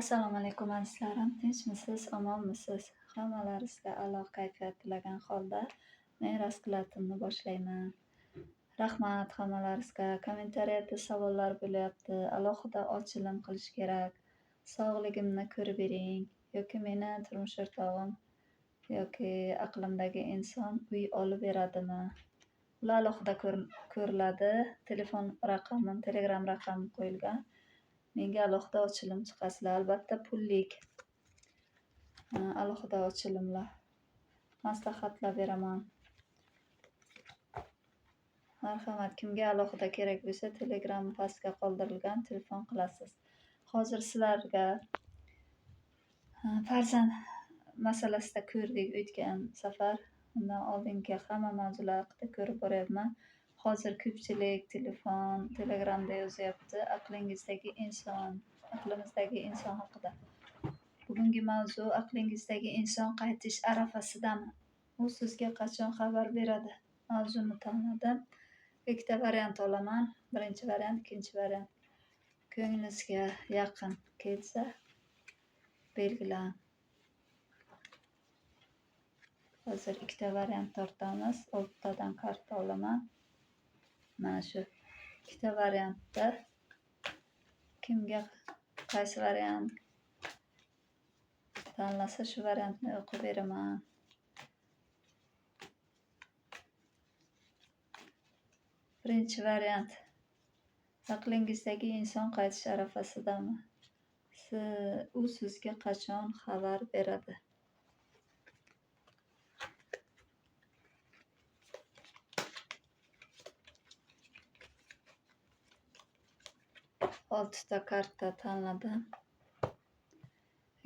Assalomu alaykum azizlarim, tinchmisiz, omonmisiz? Hammalaringizga Alloh kayfiyat tilagan holda men Rasqilatimni boshlayman. Rahmat hammalaringizga. Kommentariyada savollar bo'lyapti. Alohida ochilim qilish kerak. Sog'ligimni ko'rib bering yoki meni turmush o'rtog'im yoki aqlimdagi inson uy olib beradimi? Ular alohida ko'riladi. Telefon raqamim, Telegram raqamim qo'yilgan. Menga alohida ochilim chiqasizlar. Albatta pullik alohida ochilimlar. Maslahatlar beraman. Marhamat, kimga alohida kerak bo'lsa, Telegram pastga qoldirilgan telefon qilasiz. Hozir sizlarga farzand masalasida ko'rdik o'tgan safar. Undan oldingi hamma mavzular haqida ko'rib boryapman. Hozir ko'pchilik Telegramda yozyapti aqlimizdagi inson haqida. Bugungi mavzu aqlingizdagi inson qaytish arafasidami? U sizga qachon xabar beradi? Mavzuni tanladim. Ikkita variant olaman. Birinchi variant, ikkinchi variant. Ko'nglingizga yaqin kelsa belgilang. Hozir ikkita variant tortamiz. 6 tadan karta olaman. Mana shu ikkita variantda kimga qaysi variant tanlasa shu variantni o'qib beraman. Birinchi variant. Aqlingizdagi inson qaytish arafasidami? U sizga qachon xabar beradi? Oltita karta tanladim.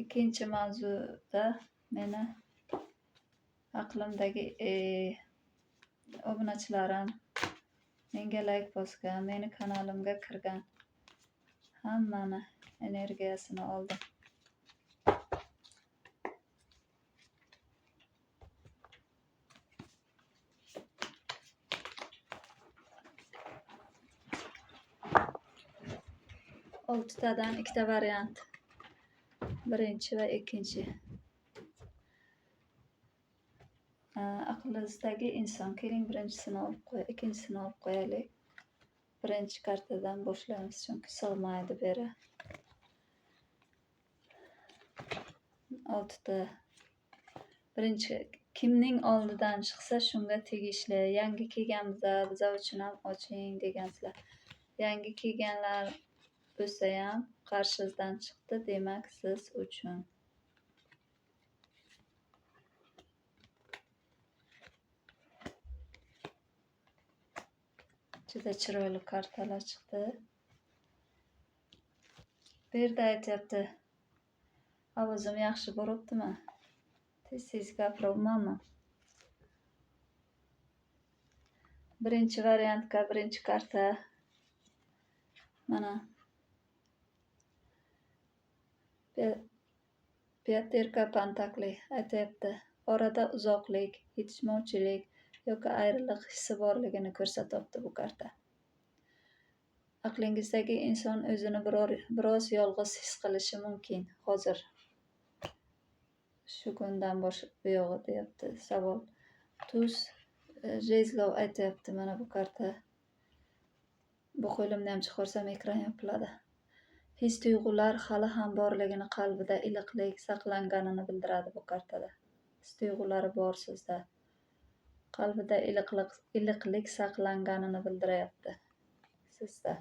Ikkinchi mavzuda meni aqlimdagi obunachilarim, menga like bosgan, meni kanalimga kirgan hammani energiyasini oldim. Oltitadan ikkita variant. Birinchi va ikkinchi. Aqlingizdagi inson. Keling ikkinchisini olib qo'yaylik. Birinchi kartadan boshlaymiz, chunki sig'maydi beri. 6ta. Birinchi, kimning oldidan chiqsa shunga tegishli. Yangi kelganimizda bizlar uchun ham oching degansizlar. Yangi kelganlar bo'lsa ham qarshingizdan chiqdi, demak siz uchun. Juda chiroyli kartalar chiqdi. Bu yerda aytyapti, ovozim yaxshi boribdimi? Tez gapiryapmanmi? Birinchi variantga birinchi karta. Mana Pyaterka Pentakli aytyapti. Orada uzoqlik, yetishmovchilik yoki ayriliq hissi borligini ko'rsatyapti bu karta. Aqlingizdagi inson o'zini biroz yolg'iz his qilishi mumkin. Hozir shu kundan buyog'i deyapti savol. Tuz Jezlov aytyapti mana bu karta. Bu qo'limni ham chiqarsam ekran yopiladi. His tuyg'ular hali ham borligini, qalbida iliqlik saqlanganini bildiradi bu kartada. His tuyg'ulari bor sizda. Qalbida iliqlik saqlanganini bildiryapti sizda.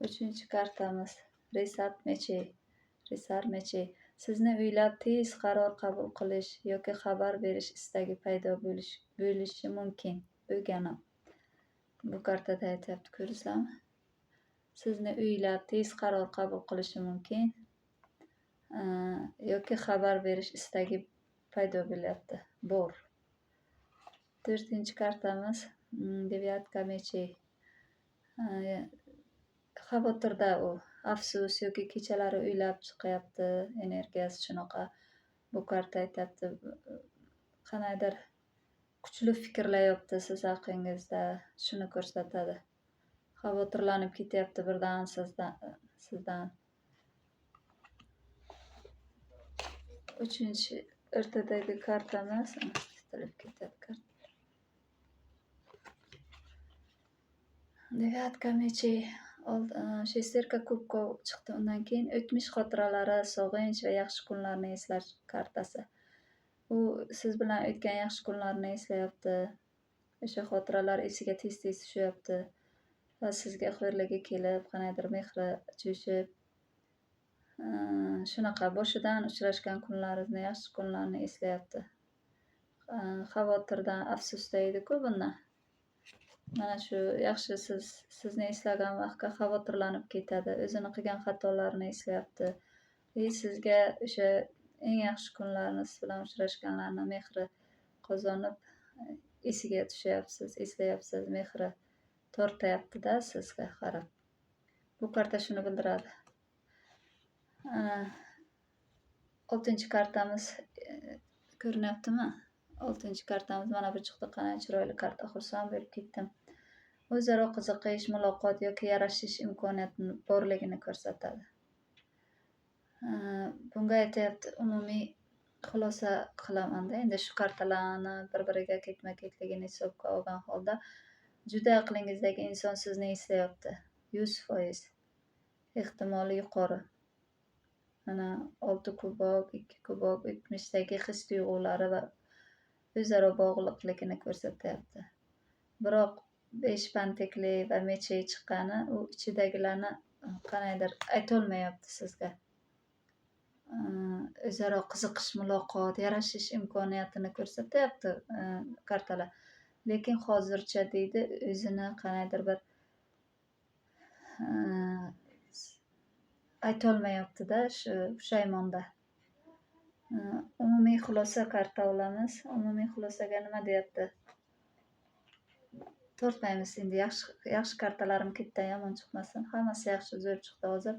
Uchinchi kartamiz Risar Meche. Sizni uylab tez qaror qabul qilish yoki xabar berish istagi paydo bo'lishi mumkin. Bo'lgan. Bu kartada aytyapti, ko'rsam. Sizni uylab tez qaror qabul qilishi mumkin yoki xabar berish istagi paydo bo'lyapti. Bor. 4-chi kartamiz Deviatka Meche. Xavotirda u, afsus yoki kechalari uylab chiqyapti, energiyasi shunaqa. Bu karta aytyapti, qanaydir kuchli fikrlayapti siz haqingizda, shuni ko'rsatadi. Xavotirlanib ketyapti birdan sizdan. uchinchi o'rtadagi kartamiz. Titilib ketadi karta. Devatka mechey. Shesterka kubkov chiqdi. Undan keyin o'tmish xotiralari, sog'inch va yaxshi kunlarni eslash kartasi. U siz bilan o'tgan yaxshi kunlarni eslayapti. O'sha xotiralar esiga tez-tez tushyapti va sizga xo'rligi kelib, qanaydir mehri jo'shib, shunaqa boshidan uchrashgan kunlaringizni, yaxshi kunlarni eslayapti. Xavotirdan afsusdaydi-ku bundan. Mana shu yaxshi sizni eslagan vaqtga xavotirlanib ketadi. O'zini qilgan xatolarini eslayapti. Sizga o'sha eng yaxshi kunlarni, siz bilan uchrashganlarni mehri qozonib, esiga tushyapsiz, eslayapsiz, mehri tortayapti-da sizga qarab. Bu karta shuni bildiradi. 6-chi kartamiz ko'rinyaptimi? 6-chi kartamiz mana bu chiqdi. Qanday chiroyli karta, xursand bo'lib ketdim. O'zaro qiziqish, muloqot yoki yarashish imkoniyati borligini ko'rsatadi. Bunga aytyapti, umumiy xulosa qilaman-da. Endi shu kartalarni bir-biriga ketma-ketligini hisobga olgan holda juda aqlingizdagi inson sizni eslayapti. 100% ehtimoli yuqori. Mana 6 kubok, 2 kubok o'tmishdagi his-tuyg'ulari va o'zaro bog'liqligini ko'rsatyapti. Biroq 5 pantekli va mechey chiqqani u ichidagilarni qanaydir aytolmayapti sizga. O'zaro qiziqish, muloqot, yarashish imkoniyatini ko'rsatyapti kartalar. Lekin hozircha deydi, o'zini qanaydir bir aytolmayapti-da, shu pushaymonda. Umumiy xulosa karta olamiz. Umumiy xulosaga nima deyapti? Tortmaymiz endi, yaxshi kartalarim ketdan yomon chiqmasin. Hammasi yaxshi, zo'r chiqdi hozir.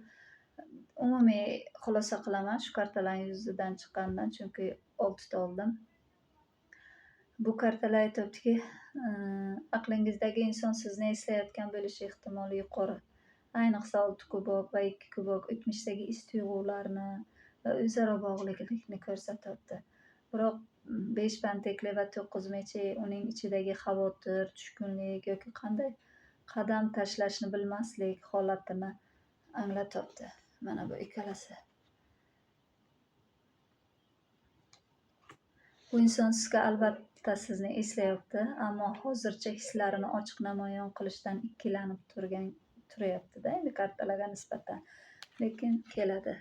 Umumiy xulosa qilaman shu kartalarning yuzidan chiqqanidan, chunki 6 ta oldim. Bu kartalar aytibdiki, aqlingizdagi inson sizni eslayotgan bo'lishi ehtimoli yuqori. Ayniqsa 6 kubok va 2 kubok o'tmishdagi his-tuyg'ularni va o'zaro bog'liqlikni ko'rsatyapti. Biroq 5 pantekli va 9 mechey uning ichidagi xavotir, tushkunlik yoki qanday qadam tashlashni bilmaslik holatini anglatyapti. Mana bu ikkalasi. Bu inson sizga albatta sizni eslayapti, ammo hozircha hislarini ochiq namoyon qilishdan ikkilanib turyapti-da, endi kartalarga nisbatan. Lekin keladi.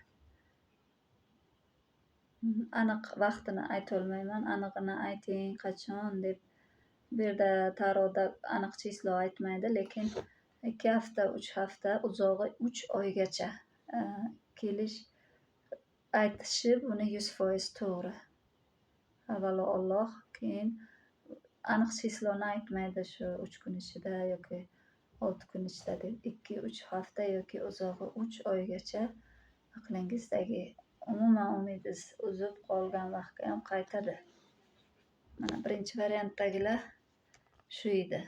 Aniq vaqtini aytolmayman. Anig'ini ayting, qachon deb. Bu yerda taroda aniq chislo aytmaydi, lekin 2 hafta, 3 hafta, uzog'i 3 oygacha kelish aytishi buni 100% to'g'ri. Avvalo Alloh, keyin aniq chisloni aytmaydi, shu 3 kun ichida yoki 6 kun ichida deb. 2-3 hafta yoki uzog'i 3 oygacha aqlingizdagi umuman umidingiz uzib qolgan vaqtga ham qaytadi. Mana birinchi variantdagilar shu edi.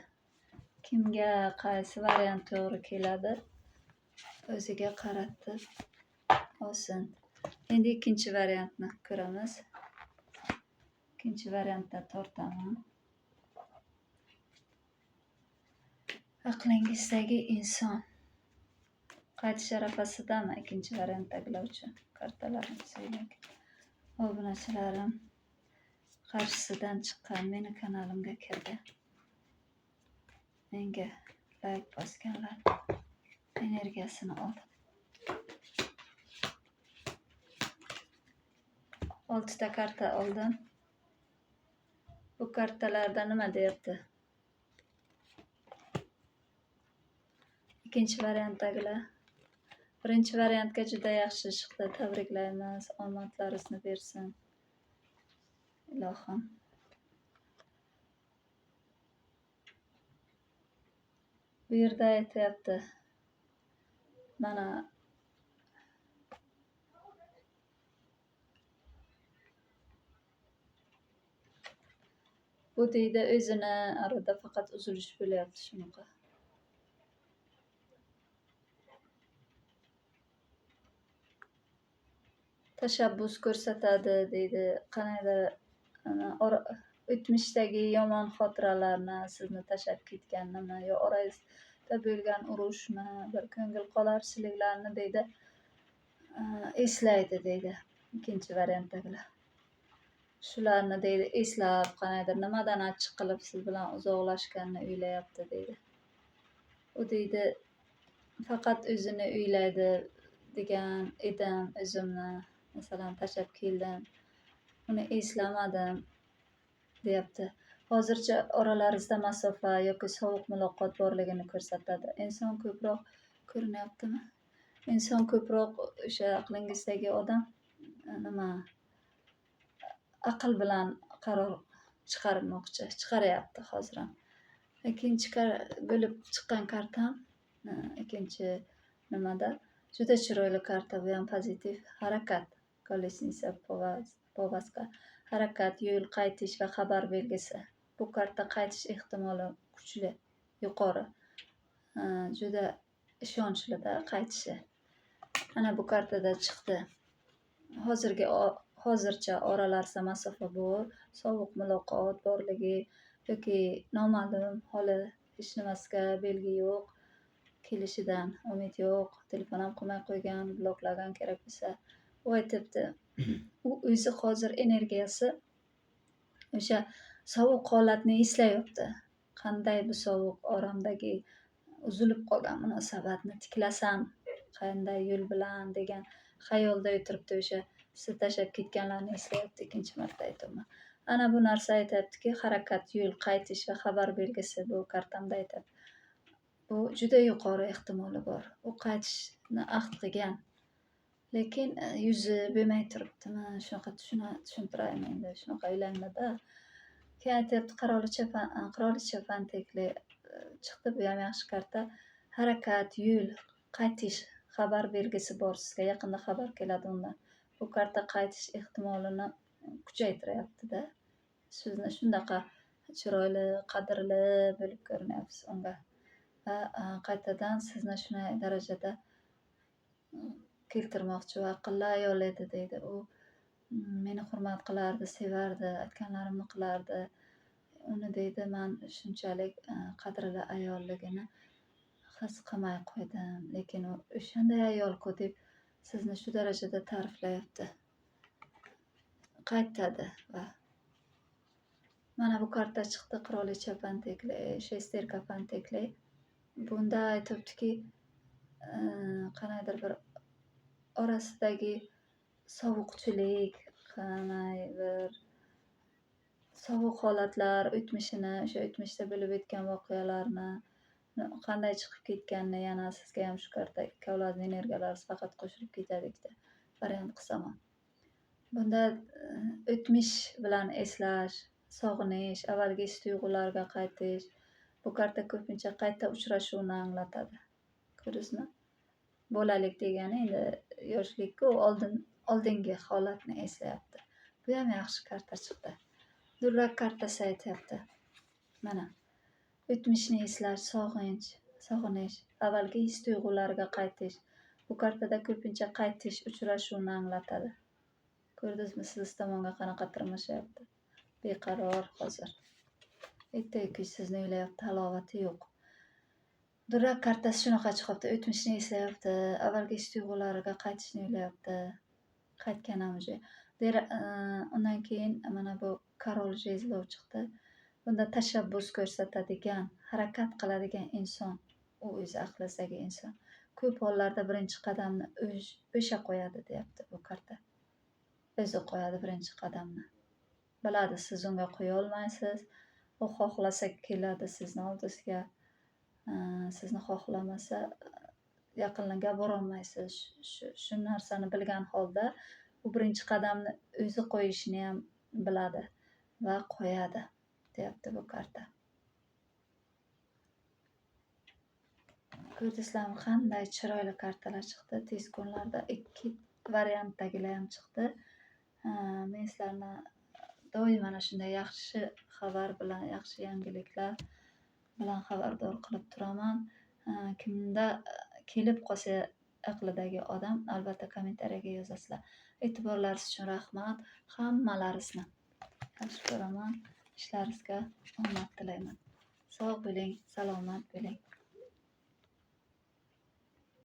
Kimga qaysi variant to'g'ri keladi, o'ziga qaratib olsin. Endi ikkinchi variantni ko'ramiz. Ikkinchi variantda tortaman. Aqlingizdagi inson qaytish arafasidami ikkinchi variantdagilar uchun? Kartalarni so'ylang. Obunachilarim qarshisidan chiqqan meni kanalimga kirdi. Menga like bosganlar energiyasini oldim. 6 ta karta oldim. Bu kartalarda nima deyapti? Ikkinchi variantdagilar. Birinchi variantga juda yaxshi chiqdi. Tabriklaymiz. Omadlaringizni bersin. Ilohim. Bu yerda aytyapti. Mana bu deydi, o'zini arada faqat uzilish bo'lyapti shunaqa. tashabbus ko'rsatadi deydi. Qanaydir o'tmishdagi yomon xotiralarni, sizni tashlab ketganimi yo orangizda bo'lgan urushmi, bir ko'ngil qolarchiliklarni deydi eslaydi deydi. Ikkinchi variantdagilar shularni deydi eslab, qanaydir nimadan achchiq qilib siz bilan uzoqlashganini o'ylayapti deydi. U deydi faqat o'zini o'ylaydi degan edim o'zimni, masalan tashlab keldim, uni eslamadim deyapti. Hozircha oralaringizda masofa yoki sovuq muloqot borligini ko'rsatadi. Inson ko'proq ko'rinyaptimi? Inson ko'proq o'sha aqlingizdagi odam nima aql bilan qaror chiqaryapti hozir ham. Ikkinchi bo'lib chiqqan kartam ikkinchi nimada juda chiroyli karta, bu ham pozitiv. Harakat, kolesnitsa povaska, harakat, yo'l, qaytish va xabar belgisi. Bu karta qaytish ehtimoli kuchli, yuqori, juda ishonchli-da qaytishi. Ana bu kartada chiqdi. Hozircha oralarsa masofa bor, sovuq muloqot borligi yoki noma'lum hali hech nimasiga belgi yo'q, kelishidan umid yo'q, telefon ham qilmay qo'ygan, bloklagan kerak bo'lsa. U aytibdi, u o'zi hozir energiyasi o'sha sovuq holatni eslayapti. Qanday bu sovuq oromdagi uzilib qolgan munosabatni tiklasam, qanday yo'l bilan degan xayolda o'tiribdi. O'sha siz tashlab ketganlarni eslayapti. Ikkinchi marta aytyapman. Ana bu narsa aytyaptiki, harakat, yo'l, qaytish va xabar belgisi. Bu kartamda aytyapti. Bu juda yuqori ehtimoli bor. U qaytishni ahd qilgan, lekin yuzi bo'lmay turibdimi, shunaqa tushuntiraymi endi, shunaqa o'ylanglarda. Keyin aytyapti, qirolicha fantekli chiqdi. Bu ham yaxshi karta. Harakat, yo'l, qaytish, xabar belgisi bor. Sizga yaqinda xabar keladi undan. Bu karta qaytish ehtimolini kuchaytiryapti-da. Sizni shunaqa chiroyli, qadrli bo'lib ko'rinyapsiz unga. Va qaytadan sizni shunday darajada keltirmoqchi va aqlli ayol edi deydi. U meni hurmat qilardi, sevardi, aytganlarimni qilardi. Uni deydi man shunchalik qadrli ayolligini his qilmay qo'ydim, lekin u o'shanday ayol-ku deb sizni shu darajada ta'riflayapti. Qaytadi va mana bu karta chiqdi, qirolicha pantekli, shesterka pantekli. Bunda aytibdiki, qanaydir bir orasidagi sovuqchilik, qanaydir sovuq holatlar, o'tmishini, o'sha o'tmishda bo'lib o'tgan voqealarni qanday chiqib ketganini yana sizga ham shu karta ikkovlaring energiyalari faqat qo'shilib ketadikda variant qilsam ham. Bunda o'tmish bilan eslash, sog'inish, avvalgi his-tuyg'ularga qaytish. Bu karta ko'pincha qayta uchrashuvni anglatadi. Ko'rdingizmi? Bolalik degani endi yoshlikku, oldingi holatni eslayapti. Bu ham yaxshi karta chiqdi. Durrak kartasi aytyapti. Mana o'tmishni eslash, sog'inish, avvalgi his-tuyg'ularga qaytish. Bu kartada ko'pincha qaytish, uchrashuvni anglatadi. Ko'rdingizmi, siz tomonga qanaqa tirmashyapti? Beqaror hozir. Ertaga sizni o'ylayapti, halovati yo'q. Durrak kartasi shunaqa chiqibdi. O'tmishni eslayapti, avvalgi his-tuyg'ulariga qaytishni o'ylayapti. Qaytgan ham уже. Undan keyin mana bu korol jezlov chiqdi. Bunda tashabbus ko'rsatadigan, harakat qiladigan inson, u o'zi aqlidagi inson ko'p hollarda birinchi qadamni o'sha qo'yadi deyapti bu karta. O'zi qo'yadi birinchi qadamni. Biladi, siz unga qo'ya olmaysiz. U xohlasa keladi sizni oldingizga. Sizni xohlamasa yaqinlarga bora olmaysiz. Shu narsani bilgan holda u birinchi qadamni o'zi qo'yishni ham biladi va qo'yadi deyapti bu karta. Ko'rdingizlarmi, qanday chiroyli kartalar chiqdi. Tez kunlarda 2 variantdagilar ham chiqdi. Men sizlarni doim mana shunday yaxshi xabar bilan, yaxshi yangiliklar bilan xabardor qilib turaman. Kimda kelib qolsa aqlidagi odam, albatta kommentariyaga yozasizlar. E'tiborlaringiz uchun rahmat. Hammalaringizni yaxshi ko'raman. Ishlaringizga omad tilayman. Sog' bo'ling, salomat bo'ling.